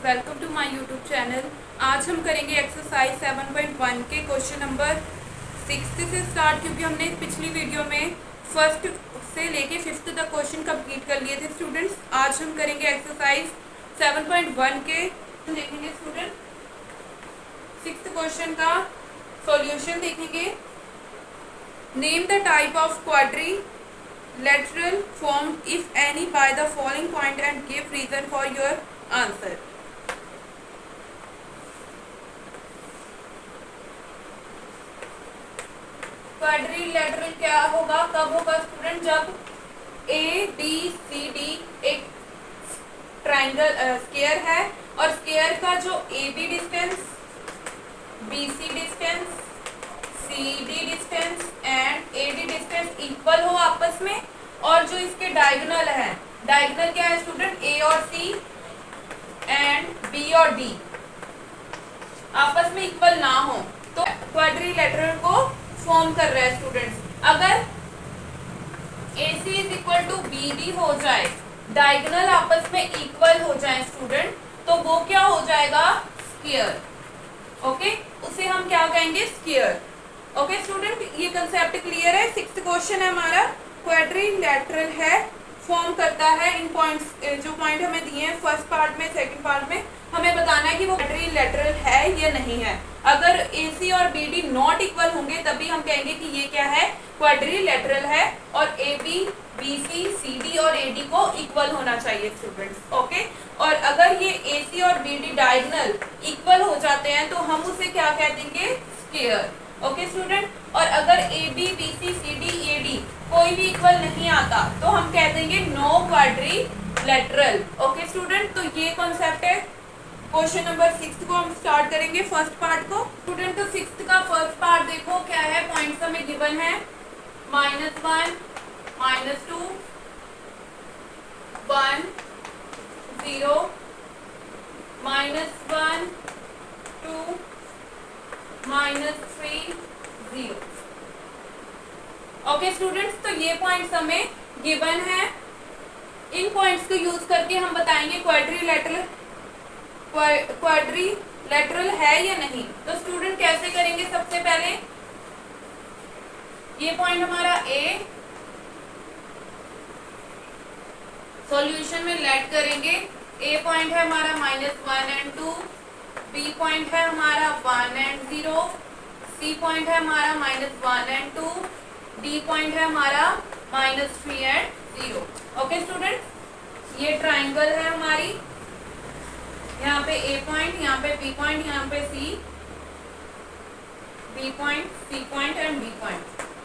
Welcome to my YouTube channel. आज हम करेंगे एक्सरसाइज 7.1 के क्वेश्चन नंबर 6 से स्टार्ट, क्योंकि हमने पिछली वीडियो में फर्स्ट से लेके 5th तक क्वेश्चन कंप्लीट कर लिए थे स्टूडेंट्स। आज हम करेंगे एक्सरसाइज 7.1 के, देखेंगे स्टूडेंट 6th क्वेश्चन का सॉल्यूशन देखेंगे। Name the type of quadrilateral formed if any by the following point and give reason for your answer। Quadrilateral क्या होगा, कब होगा स्टूडेंट? जब ए बी सी डी एक ट्राइंगल स्क्वायर है और स्क्वायर का जो A B distance, B C distance, C D distance and A D distance equal हो आपस में, और जो इसके डायगोनल है, डायगोनल क्या है स्टूडेंट? ए और सी एंड बी और डी आपस में इक्वल ना हो, तो क्वाड्रिलेटरल को फॉर्म कर रहा है स्टूडेंट्स। अगर AC is equal to BD हो जाए, डायगोनल आपस में इक्वल हो जाए स्टूडेंट, तो वो क्या हो जाएगा? स्क्वायर। ओके, उसे हम क्या कहेंगे? स्क्वायर। ओके स्टूडेंट, ये कंसेप्ट क्लियर है। 6th क्वेश्चन है हमारा, क्वाड्रिलेटरल है, फॉर्म करता है इन पॉइंट्स, जो पॉइंट हमें दिए हैं फर्स्ट पार्ट में, सेकंड पार्ट में हमें बताना है कि वो क्वाड्रिलेटरल है या नहीं है। अगर AC और BD नॉट इक्वल होंगे तभी हम कहेंगे कि ये क्या है? क्वाड्रिलेटरल है, और AB, BC, CD और AD को इक्वल होना चाहिए स्टूडेंट्स। ओके, और अगर ये AC और BD डायगोनल इक्वल हो जाते हैं तो हम उसे क्या कह देंगे? स्क्वायर। ओके स्टूडेंट, और अगर AB, BC, CD, AD कोई भी इक्वल नहीं आता तो हम कह देंगे नो क्वाड्रिलेटरल। ओके स्टूडेंट, तो ये कॉन्सेप्ट है। क्वेश्चन नंबर 6 को हम स्टार्ट करेंगे, फर्स्ट पार्ट को स्टूडेंट। तो 6th का फर्स्ट पार्ट देखो क्या है, पॉइंट्स हमें गिवन है -1, -2, 1, 0, -1, 2, -3, 0। ओके स्टूडेंट्स, तो ये पॉइंट्स हमें गिवन है। इन पॉइंट्स को यूज करके हम बताएंगे क्वाड्रिलेटरल है या नहीं। तो स्टूडेंट कैसे करेंगे? सबसे पहले ये पॉइंट हमारा A, सॉल्यूशन में लेट करेंगे। A पॉइंट है हमारा -1 एंड 2, B पॉइंट है हमारा 1 एंड 0, C पॉइंट है हमारा -1 एंड 2, D पॉइंट है हमारा -3 एंड 0। ओके स्टूडेंट, ये ट्राइंगल है हमारी, यहाँ पे A पॉइंट, यहाँ पे B पॉइंट, यहाँ पे B point, C point and D point.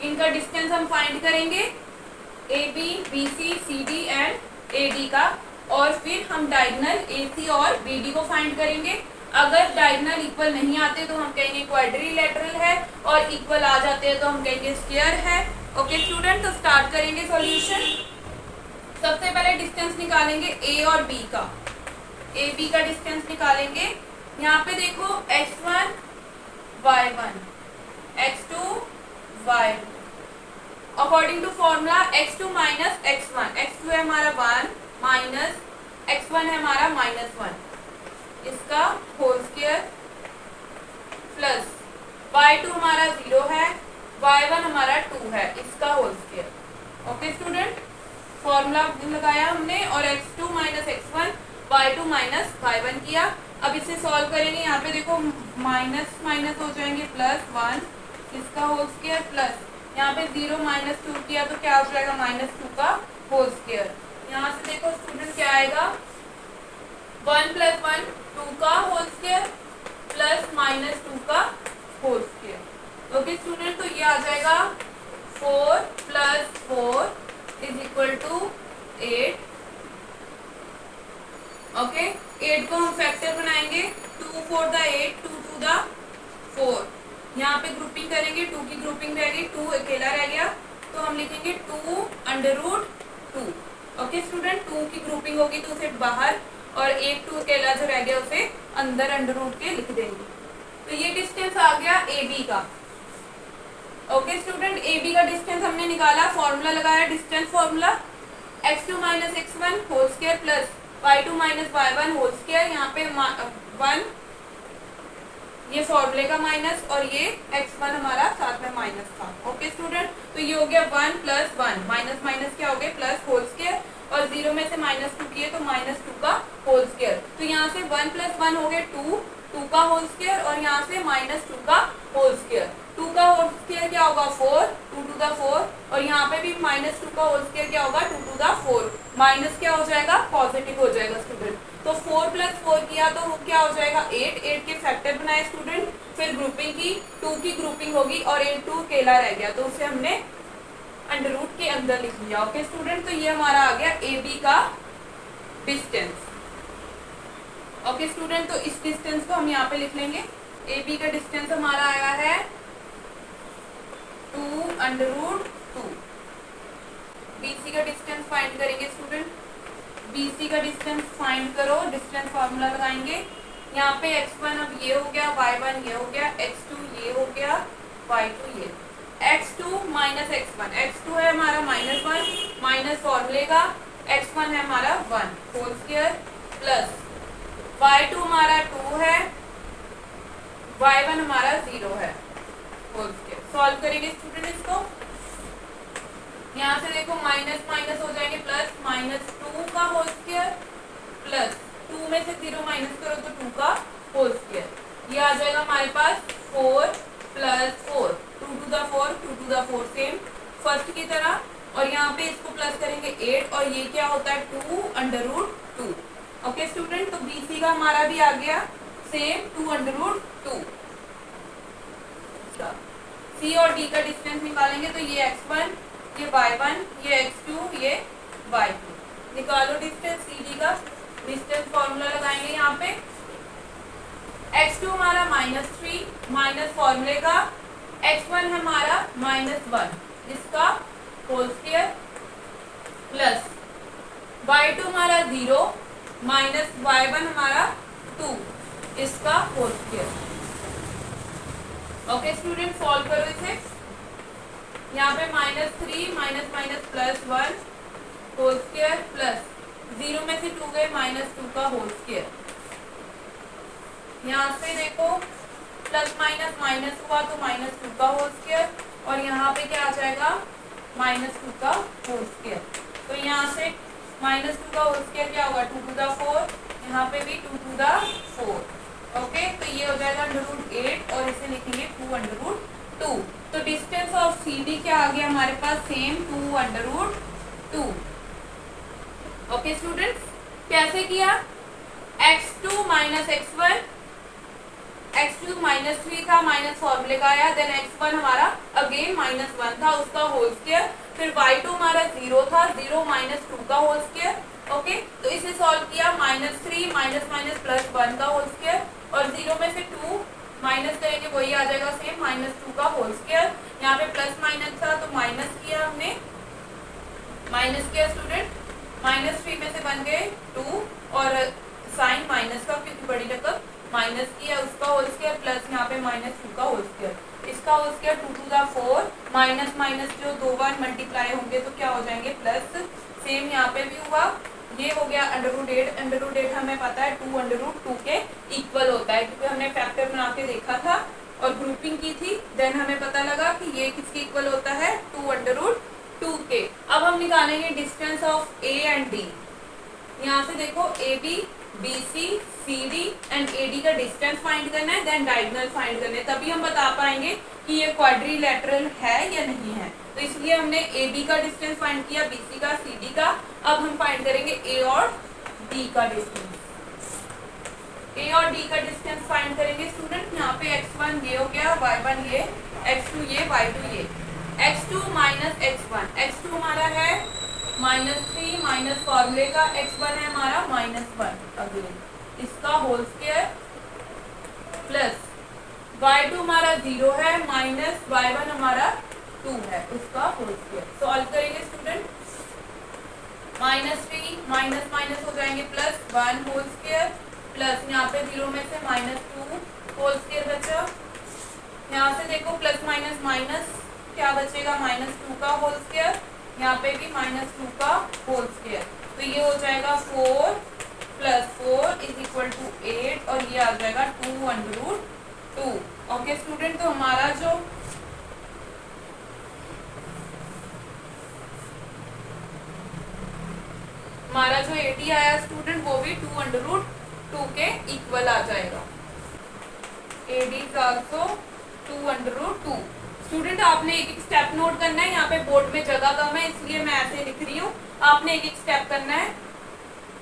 इनका डिस्टेंस हम फाइंड करेंगे, AB, BC, CD and AD का, और फिर हम डायगोनल AC और BD को फाइंड करेंगे। अगर डायगोनल इक्वल नहीं आते तो हम कहेंगे क्वाड्रिलेटरल है, और इक्वल आ जाते हैं तो हम कहेंगे स्क्वायर है। ओके स्टूडेंट, तो स्टार्ट करेंगे सॉल्यूशन। सबसे पहले डिस्टेंस निकालेंगे A और B का। AB का डिस्टेंस निकालेंगे। यहाँ पे देखो x1 y1, x2 y2, according to formula x2 minus x1, x2 है हमारा 1 माइनस x1 है हमारा -1, इसका होल स्क्वायर, प्लस y2 हमारा 0 है, y1 हमारा 2 है, इसका whole square. Okay student, formula लगाया हमने और x2 minus x1, y2 minus y1 किया। अब इसे सॉल्व करेंगे। यहाँ पे देखो माइनस माइनस हो जाएंगे, +1 इसका होल स्क्वायर, प्लस यहाँ पे 0 -2 किया तो क्या हो जाएगा? -2 का होल स्क्वायर। यहाँ से देखो स्टूडेंट क्या आएगा? 1 + 1 2 का होल स्क्वायर प्लस -2 का होल स्क्वायर। ओके स्टूडेंट, तो ये आ जाएगा 4 + 4 = 8। ओके, 8 को हम फैक्टर बनाएंगे, 2 4 द 8, 2 2 द 4। यहाँ पे ग्रुपिंग करेंगे, 2 की ग्रुपिंग रहेगी, 2 अकेला रह गया तो हम लिखेंगे 2√2। ओके स्टूडेंट, 2 की ग्रुपिंग होगी तो उसे बाहर, और 1 2 अकेला जो रह गया उसे अंदर √ के लिख देंगे। तो ये डिस्टेंस आ गया AB का। ओके स्टूडेंट, AB का डिस्टेंस हमने निकाला, फॉर्मूला लगाया, distance formula x2 - x1 whole square plus y2 minus y1 whole square, यहाँ पे 1 ये फॉर्मूले का माइनस और ये x1 हमारा साथ में माइनस था। ओके स्टूडेंट, तो ये हो गया 1 प्लस 1 माइनस माइनस क्या हो गया प्लस होल स्क्वायर, और 0 में से -2 किए तो -2 का होल स्क्वायर। तो यहाँ से 1 प्लस 1 हो गया 2 का होल स्क्वायर, और यहाँ से -2 का होल स्क्वायर। 2 का होल स्क्वायर क्या होगा 4, 2 टू द 4, और यहाँ पे भी -2 का होल स्क्वायर क्या होगा 2 टू द 4, माइनस क्या हो जाएगा पॉजिटिव हो जाएगा स्टूडेंट। तो 4 प्लस 4 किया तो वो क्या हो जाएगा 8, 8 के फैक्टर बनाए स्टूडेंट, फिर ग्रुपिंग की 2 की ग्रुपिंग होगी और 2 अकेला रह गया तो उसे हमने अंडर रूट के अंदर लिख लिया। ओके स्टूडेंट, तो ये हमारा आ गया ए बी का डिस्टेंस। ओके स्टूडेंट, तो इस डिस्टेंस को हम यहाँ पे लिख लेंगे। ए बी का डिस्टेंस हमारा आया है 2 अंडर रूट 2। बी सी का डिस्टेंस फाइंड करेंगे स्टूडेंट। BC का डिस्टेंस फाइंड करो, डिस्टेंस फार्मूला लगाएंगे। यहाँ पे x1 अब ये हो गया, y1 ये हो गया, x2 ये हो गया, y2 ये। x2 माइनस x1, x2 है हमारा -1 माइनस फॉर्मूले का, x1 है हमारा 1 होल स्क्वायर प्लस y2 हमारा 2 है, y1 हमारा 0 है होल स्क्वायर। सॉल्व करेंगे स्टूडेंट इसको। यहाँ से देखो माइनस माइनस हो जाएंगे प्लस, -2 का होल स्क्वायर प्लस 2 में से 0 माइनस करो तो 2 का होल स्क्वायर। ये आ जाएगा हमारे पास 4 प्लस 4, 2 to the 4, 2 to the 4 same first की तरह, और यहाँ पे इसको प्लस करेंगे 8, और ये क्या होता है 2 अंडर रूट 2। ओके स्टूडेंट, तो BC का हमारा भी आ गया सेम 2 अंडर रूट 2। C और D का डिस्टेंस निकालेंगे तो ये x1 ये y1 ये x2 ये y2। निकालो डिस्टेंस CD का, डिस्टेंस फॉर्मूला लगाएंगे यहाँ पे। x2 हमारा -3 माइनस फॉर्मूले का, x1 हमारा -1 इसका होल स्क्वायर प्लस y2 हमारा 0 माइनस y1 हमारा 2 इसका whole square. Okay student, solve करो इसे। यहाँ पे -3 minus minus plus 1 whole square plus 0 में से 2 गए -2 का होल स्क्वायर। यहाँ से देखो प्लस माइनस माइनस हुआ तो -2 का होल स्क्वायर, और यहाँ पे क्या आ जाएगा -2 का होल स्क्वायर। तो यहाँ से -2 का होल स्क्वायर क्या होगा 2 टू द 4, यहाँ पे भी 2 टू द 4। ओके, तो ये हो जाएगा √8 और इसे लिखेंगे 2 अंडर रूट 2। तो डिस्टेंस ऑफ CD क्या आ गया हमारे पास same 2 under root 2। Okay students, कैसे किया x2 माइनस x1, x2 -3 था माइनस फॉर्मूले का आया, देन x1 हमारा अगेन -1 था उसका होल स्क्वायर, फिर y2 हमारा 0 था, 0 -2 का होल स्क्वायर। ओके, तो इसे सॉल्व किया -3 माइनस माइनस प्लस 1 का होल स्क्वायर, और 0 में से 2 माइनस करेंगे वही आ जाएगा सेम -2 का होल स्क्वायर। यहाँ पे प्लस माइनस था तो माइनस किया हमने, माइनस किया स्टूडेंट, -3 में से बन गए 2, और साइन माइनस का क्योंकि बड़ी रकम माइनस किया उसका होल स्क्वायर प्लस यहाँ पे -2 का होल स्क्वायर, इसका whole square 2 to the 4, minus minus जो 2 बार मल्टीप्लाई होंगे तो क्या हो जाएंगे प्लस, सेम यहाँ पे भी हुआ। ये हो गया √8, √8 हमें पता है 2 अंडर रूट 2 के इक्वल होता है क्योंकि हमने फैक्टर बना के देखा था और ग्रुपिंग की थी, देन हमें पता लगा कि ये किसके इक्वल होता है 2 अंडर रूट 2 के। अब हम निकालेंगे distance of A and D। यहाँ से देखो AB, BC, CD and AD का डिस्टेंस फाइंड करना है, देन डायगोनल फाइंड करने, तभी हम बता पाएंगे कि ये क्वाड्रिलेटरल है या नहीं है। तो इसलिए हमने AB का डिस्टेंस फाइंड किया, BC का, CD का। अब हम फाइंड करेंगे A और D का डिस्टेंस। A और D का डिस्टेंस फाइंड करेंगे स्टूडेंट। यहाँ पे x1 ये हो गया, y1 ये, x2 ये, y2 ये। x2 माइनस x1, x2 हमारा है -3 माइनस फॉर्मूले का, x1 है हमारा -1 अगेन इसका होल स्क्वायर प्लस y2 हमारा 0 है माइनस y1 हमारा 2 है उसका होल स्क्वायर। सॉल्व करेंगे स्टूडेंट, -3 माइनस माइनस हो जाएंगे प्लस 1 होल स्क्वायर प्लस यहाँ पे 0 में से -2 होल स्क्वायर बचा। यहाँ से देखो प्लस माइनस माइनस क्या बचेगा -2 का होल स्क्वायर, यहाँ पे भी -2 का होल स्क्वायर, तो ये हो जाएगा 4 प्लस 4 इज इक्वल टू 8 और ये आ जाएगा 2√2। ओके स्टूडेंट, तो हमारा जो AD आया स्टूडेंट वो भी 2√2 के इक्वल आ जाएगा। AD is also 2√2। स्टूडेंट आपने एक एक स्टेप नोट करना है, यहाँ पे बोर्ड में जगह कम है इसलिए मैं ऐसे लिख रही हूँ, आपने एक एक स्टेप करना है।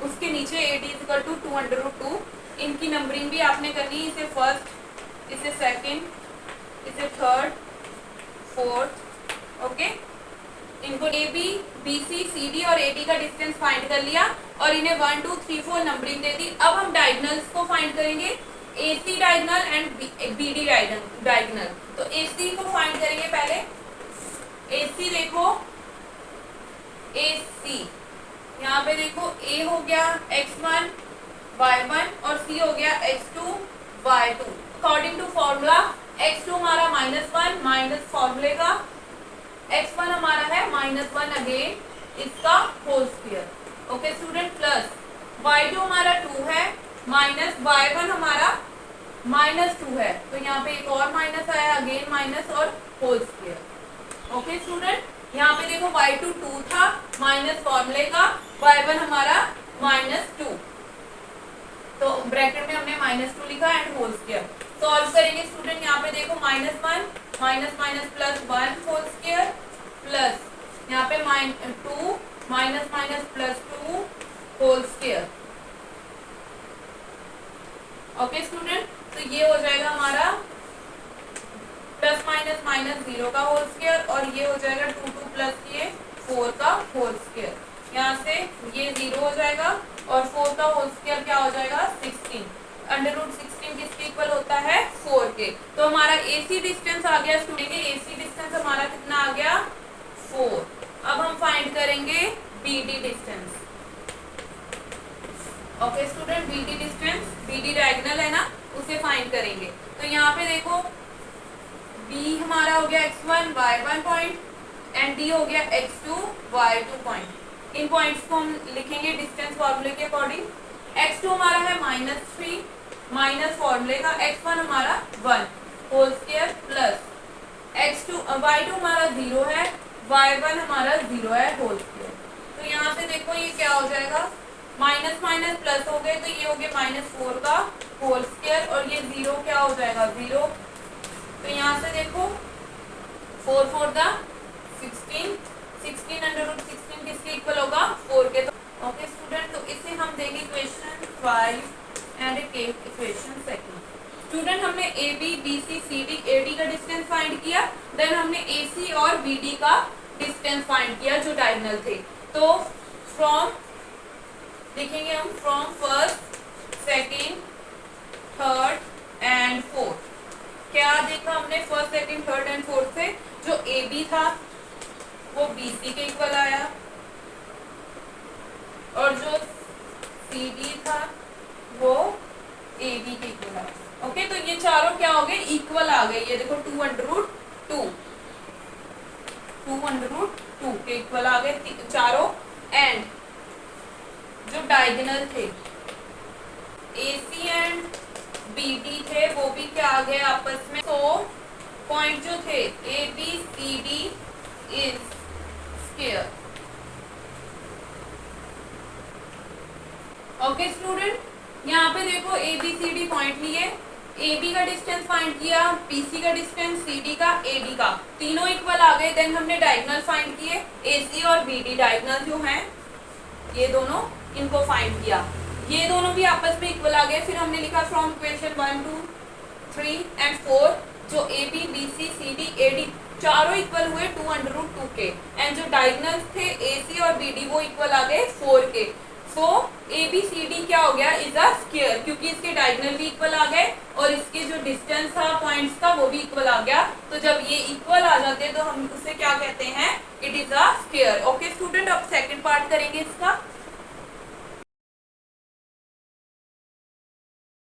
उसके नीचे AD इज इक्वल टू 2√2, इनकी नंबरिंग भी आपने करनी है, इसे फर्स्ट, इसे सेकंड, इसे थर्ड, फोर्थ। ओके, इनको AB, BC, CD और AD का डिस्टेंस फाइंड कर लिया और इन्हें 1 2 3 4 नंबरिंग दे दी। अब हम डायगोनल्स को फाइंड करेंगे, AC diagonal and BD diagonal. तो AC को फाइंड करेंगे पहले। AC देखो, AC यहाँ पे देखो A हो गया x1 y1 और C हो गया x2 y2। According to formula x2 हमारा -1 माइनस फॉर्मूले का x1 हमारा है -1 अगेन इसका whole square. Okay student, plus y2 हमारा 2 है माइनस y1 हमारा -2 है, तो यहाँ पे एक और माइनस आया, अगेन माइनस और होल स्क्वायर। ओके स्टूडेंट, यहाँ पे देखो y2 2 था माइनस फॉर्मूले का, y1 हमारा -2, तो ब्रैकेट में हमने -2 लिखा एंड होल स्क्वायर। सॉल्व करेंगे स्टूडेंट, यहाँ पे देखो -1 minus minus plus 1 whole square plus यहाँ पे -2 minus minus plus 2 whole square. Okay student, तो ये हो जाएगा हमारा प्लस माइनस माइनस 0 का होल स्क्वायर और ये हो जाएगा 2 प्लस ये 4 का होल स्क्वायर। यहाँ से ये 0 हो जाएगा और 4 का होल स्क्वायर क्या हो जाएगा 16। √16 किसके इक्वल होता है 4 के। तो हमारा AC डिस्टेंस आ गया स्टूडेंट, AC डिस्टेंस हमारा कितना आ गया 4। अब हम फाइंड करेंगे BD distance. Okay student, BD distance, BD diagonal है ना, उसे फाइंड करेंगे। तो यहाँ पे देखो B हमारा हो गया x1 y1 point and D हो गया x2 y2 पॉइंट। इन पॉइंट्स को हम लिखेंगे डिस्टेंस फॉर्मूले के अकॉर्डिंग। x2 हमारा है -3 माइनस फॉर्मूले का, x1 हमारा 1 होल स्क्वायर प्लस y2 हमारा 0 है, y1 हमारा 0 है होल स्क्वायर। तो यहाँ से देखो ये क्या हो जाएगा, माइनस माइनस प्लस हो गए, तो ये हो गया -4 का होल स्क्वायर और ये 0 क्या हो जाएगा 0। तो यहाँ से देखो 4 4 16 16 किसके इक्वल होगा 4 के। तो ओके स्टूडेंट, तो इसे हम देंगे equation 5 and equation second. Student, हमने AB, BC, CD, AD का डिस्टेंस फाइंड किया, देन हमने AC और BD का डिस्टेंस फाइंड किया जो डायगोनल थे। तो फ्रॉम लिखेंगे हम from first, second, third and fourth. क्या देखा हमने first, second, third and fourth से, जो AB था वो BC के इक्वल आया और जो CD था वो AB के इक्वल आया। ओके, तो ये चारों क्या हो गए इक्वल आ गए। ये देखो 2√2 के इक्वल आ गए चारों। एंड जो डायगोनल थे AC एंड BD थे वो भी क्या आ गए आपस में। तो पॉइंट जो थे ABCD is square. Okay student, यहाँ पे देखो ABCD पॉइंट लिए, AB का डिस्टेंस फाइंड किया, BC का डिस्टेंस, CD का, AD का, तीनों इक्वल आ गए। देन हमने डायगोनल फाइंड किए, AC और BD डायगोनल जो हैं ये दोनों, इनको फाइंड किया, ये दोनों भी आपस में इक्वल आ गए। फिर हमने लिखा फ्रॉम इक्वेशन 1 2 3 एंड 4 जो AB, BC, CD, AD चारों इक्वल हुए 2√2 के एंड जो डायगोनल्स थे AC और BD वो इक्वल आ गए 4 के। सो ABCD क्या हो गया इज अ स्क्वायर, क्योंकि इसके डायगोनल भी इक्वल आ गए और इसके जो डिस्टेंस था पॉइंट्स का वो भी इक्वल आ गया। तो जब ये इक्वल आ जाते हैं तो हम उसे क्या कहते हैं, it is a square. Okay student, अब सेकंड पार्ट करेंगे इसका।